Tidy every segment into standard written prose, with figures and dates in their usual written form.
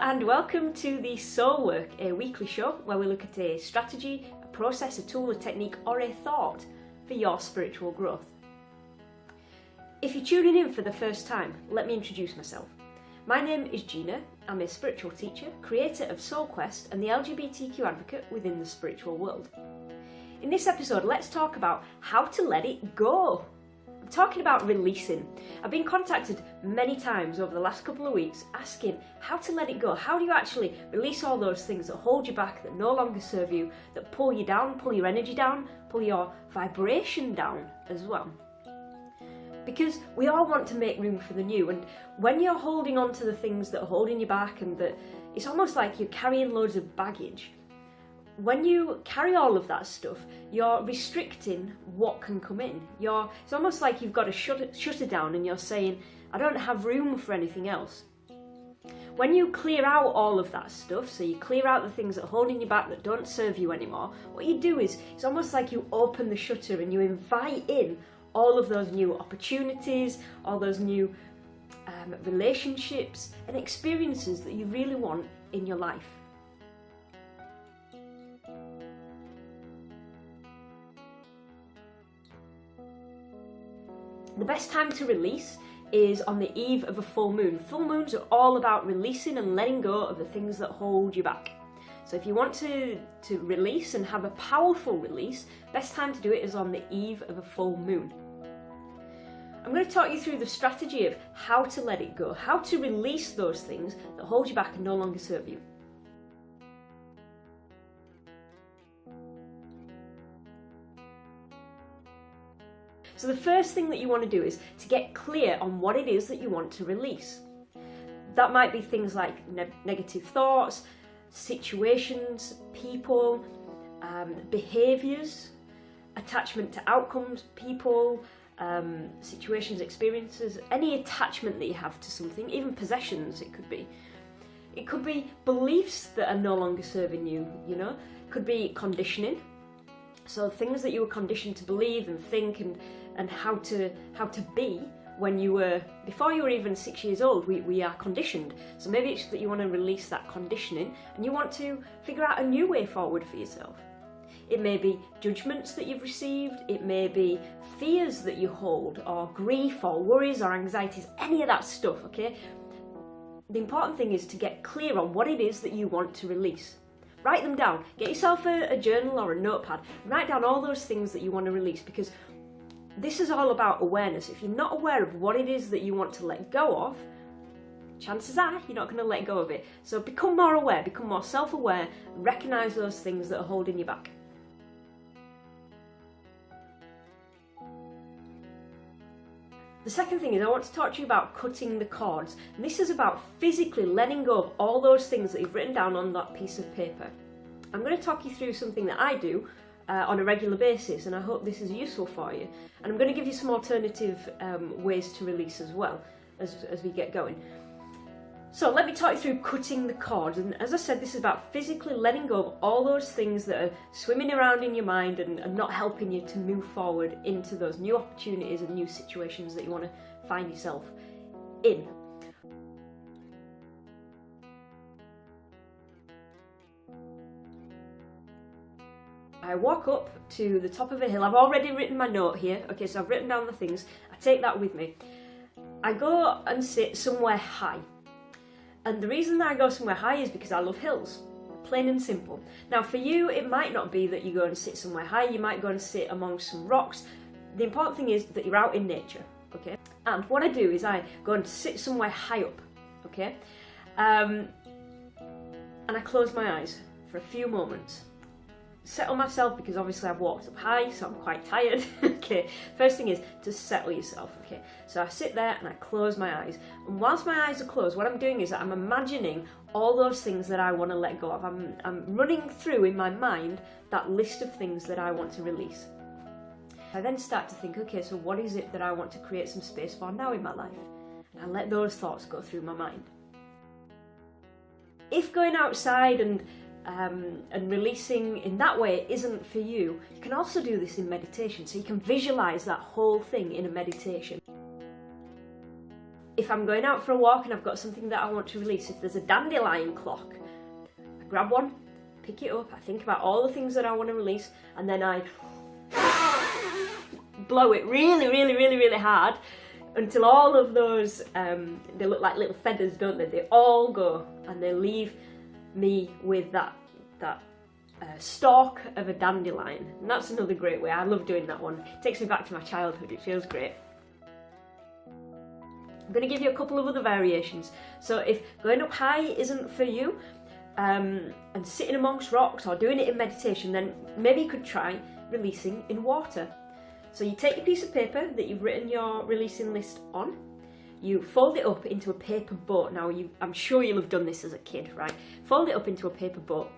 and welcome to the Soul Work, a weekly show where we look at a strategy, a process, a tool, a technique or a thought for your spiritual growth. If you're tuning in for the first time, let me introduce myself. My name is Gina. I'm a spiritual teacher, creator of Soul Quest and the LGBTQ advocate within the spiritual world. In this episode, let's talk about how to let it go. I'm talking about releasing. I've been contacted many times over the last couple of weeks asking how to let it go. How do you actually release all those things that hold you back, that no longer serve you, that pull you down, pull your energy down, pull your vibration down as well? Because we all want to make room for the new, and when you're holding on to the things that are holding you back and that it's almost like you're carrying loads of baggage, when you carry all of that stuff, you're restricting what can come in. It's almost like you've got to shut it down and you're saying, I don't have room for anything else. When you clear out all of that stuff, so you clear out the things that are holding you back, that don't serve you anymore, what you do is, it's almost like you open the shutter and you invite in all of those new opportunities, all those new relationships and experiences that you really want in your life. The best time to release is on the eve of a full moon. Full moons are all about releasing and letting go of the things that hold you back. So if you want to release and have a powerful release, best time to do it is on the eve of a full moon. I'm going to talk you through the strategy of how to let it go, how to release those things that hold you back and no longer serve you. So the first thing that you want to do is to get clear on what it is that you want to release. That might be things like negative thoughts, situations, people, behaviours, attachment to outcomes, people, situations, experiences, any attachment that you have to something, even possessions it could be. It could be beliefs that are no longer serving you, you know. It could be conditioning. So things that you were conditioned to believe and think and how to be when you were, before you were even 6 years old, we are conditioned. So maybe it's that you want to release that conditioning and you want to figure out a new way forward for yourself. It may be judgments that you've received, it may be fears that you hold, or grief or worries or anxieties, any of that stuff, okay? The important thing is to get clear on what it is that you want to release. Write them down. Get yourself a journal or a notepad. Write down all those things that you want to release, because this is all about awareness. If you're not aware of what it is that you want to let go of, chances are you're not going to let go of it. So become more aware, become more self-aware, recognise those things that are holding you back. The second thing is I want to talk to you about cutting the cords. And this is about physically letting go of all those things that you've written down on that piece of paper. I'm going to talk you through something that I do on a regular basis, and I hope this is useful for you. And I'm going to give you some alternative ways to release as well as we get going. So let me talk you through cutting the cords. And as I said, this is about physically letting go of all those things that are swimming around in your mind and not helping you to move forward into those new opportunities and new situations that you want to find yourself in. I walk up to the top of a hill. I've already written my note here. Okay, so I've written down the things. I take that with me. I go and sit somewhere high. And the reason that I go somewhere high is because I love hills, plain and simple. Now for you, it might not be that you go and sit somewhere high, you might go and sit among some rocks. The important thing is that you're out in nature, okay? And what I do is I go and sit somewhere high up, okay? And I close my eyes for a few moments. Settle myself, because obviously I've walked up high, so I'm quite tired. Okay, first thing is to settle yourself. Okay, so I sit there and I close my eyes, and whilst my eyes are closed, what I'm doing is I'm imagining all those things that I want to let go of. I'm running through in my mind that list of things that I want to release. I then start to think, okay, so what is it that I want to create some space for now in my life? And I let those thoughts go through my mind. If going outside and releasing in that way isn't for you, you can also do this in meditation, so you can visualize that whole thing in a meditation. if I'm going out for a walk and I've got something that I want to release, if there's a dandelion clock, I grab one, pick it up, I think about all the things that I want to release, and then I blow it really, really, really, really hard until all of those, they look like little feathers, don't they? They all go, and they leave me with that stalk of a dandelion. And that's another great way. I love doing that one. It takes me back to my childhood. It feels great. I'm going to give you a couple of other variations. So if going up high isn't for you, and sitting amongst rocks or doing it in meditation, then maybe you could try releasing in water. So you take your piece of paper that you've written your releasing list on, you fold it up into a paper boat. Now, I'm sure you'll have done this as a kid, right? Fold it up into a paper boat,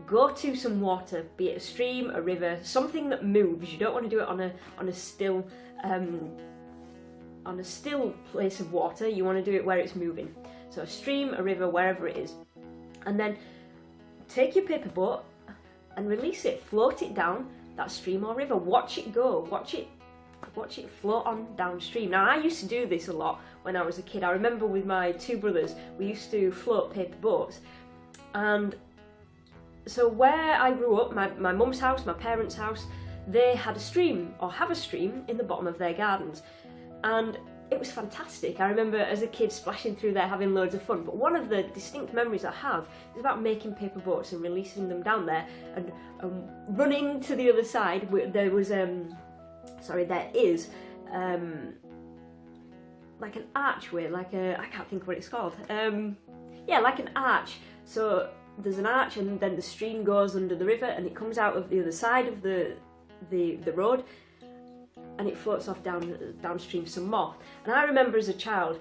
go to some water, be it a stream, a river, something that moves. You don't want to do it on a still place of water. You want to do it where it's moving. So a stream, a river, wherever it is. And then take your paper boat and release it, float it down that stream or river. Watch it go, watch it float on downstream. Now, I used to do this a lot when I was a kid. I remember with my two brothers, we used to float paper boats. And so where I grew up, my mum's house, my parents' house, they had a stream, or have a stream, in the bottom of their gardens. And it was fantastic. I remember as a kid splashing through there, having loads of fun. But one of the distinct memories I have is about making paper boats and releasing them down there and running to the other side. There is like an archway, I can't think what it's called. Like an arch. So there's an arch, and then the stream goes under the river, and it comes out of the other side of the road, and it floats off downstream some more. And I remember as a child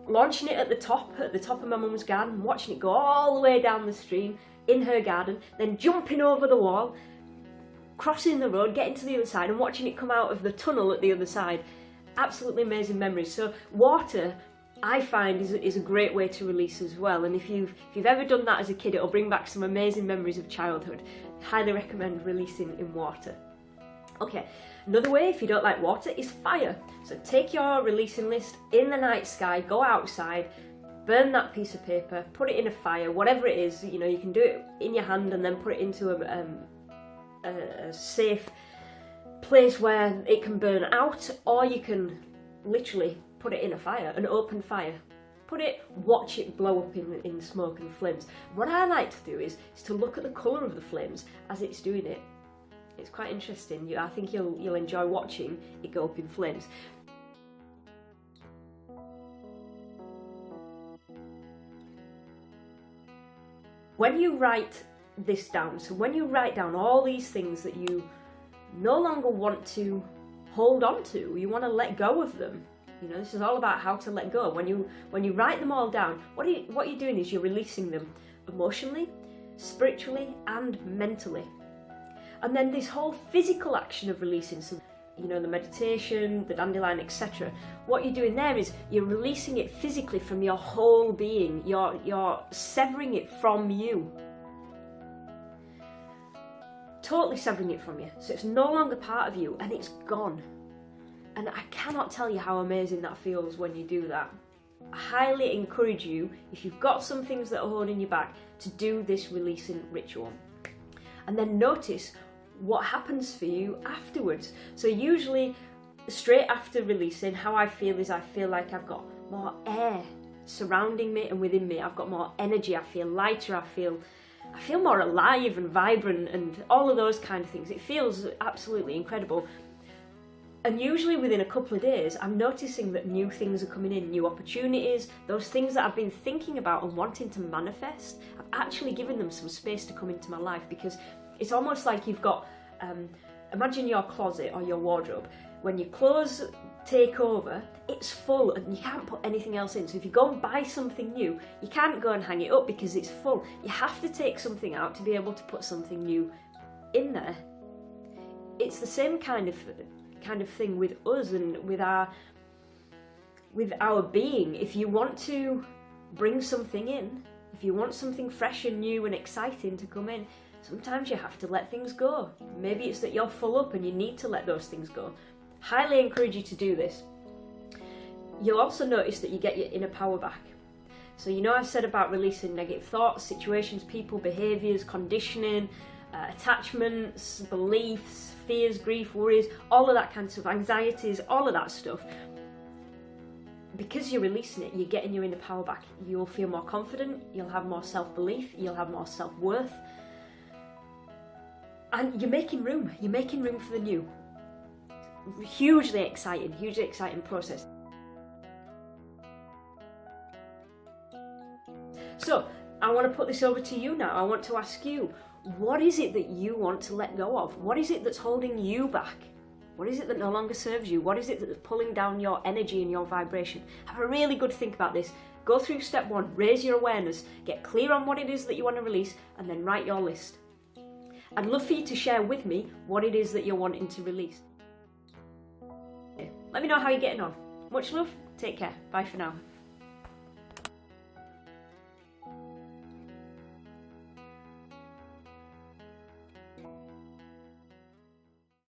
launching it at the top of my mum's garden, watching it go all the way down the stream in her garden, then jumping over the wall, crossing the road, getting to the other side, and watching it come out of the tunnel at the other side. Absolutely amazing memories. So water, I find, is a great way to release as well. And if you've ever done that as a kid, it'll bring back some amazing memories of childhood. Highly recommend releasing in water. Okay, another way, if you don't like water, is fire. So take your releasing list in the night sky, go outside, burn that piece of paper, put it in a fire, whatever it is. You know, you can do it in your hand and then put it into a safe place where it can burn out, or you can literally put it in a fire, an open fire. Watch it blow up in smoke and flames. What I like to do is to look at the colour of the flames as it's doing it. It's quite interesting. I think you'll enjoy watching it go up in flames. When you write this down, so when you write down all these things that you no longer want to hold on to, you want to let go of them. You know, this is all about how to let go. When you write them all down, what you're doing is you're releasing them emotionally, spiritually, and mentally. And then this whole physical action of releasing, so you know, the meditation, the dandelion, etc. What you're doing there is you're releasing it physically from your whole being. You're severing it from you. Totally severing it from you. So it's no longer part of you, and it's gone. And I cannot tell you how amazing that feels when you do that. I highly encourage you, if you've got some things that are holding you back, to do this releasing ritual. And then notice what happens for you afterwards. So usually, straight after releasing, how I feel is I feel like I've got more air surrounding me and within me. I've got more energy, I feel lighter, I feel more alive and vibrant and all of those kind of things. It feels absolutely incredible. And usually within a couple of days, I'm noticing that new things are coming in, new opportunities, those things that I've been thinking about and wanting to manifest, I've actually given them some space to come into my life, because it's almost like you've got, imagine your closet or your wardrobe. When your clothes take over, it's full and you can't put anything else in. So if you go and buy something new, you can't go and hang it up because it's full. You have to take something out to be able to put something new in there. It's the same kind of thing with us and with our being. If you want to bring something in, if you want something fresh and new and exciting to come in, sometimes you have to let things go. Maybe it's that you're full up and you need to let those things go. Highly encourage you to do this. You'll also notice that you get your inner power back. So you know I've said about releasing negative thoughts, situations, people, behaviours, conditioning, attachments, beliefs, fears, grief, worries, all of that kind of stuff, anxieties, all of that stuff. Because you're releasing it, you're getting your inner power back. You'll feel more confident, you'll have more self-belief, you'll have more self-worth. And you're making room for the new. Hugely exciting process. So, I want to put this over to you now. I want to ask you, what is it that you want to let go of? What is it that's holding you back? What is it that no longer serves you? What is it that's pulling down your energy and your vibration? Have a really good think about this. Go through step 1, raise your awareness, get clear on what it is that you want to release, and then write your list. I'd love for you to share with me what it is that you're wanting to release. Let me know how you're getting on. Much love, take care, bye for now.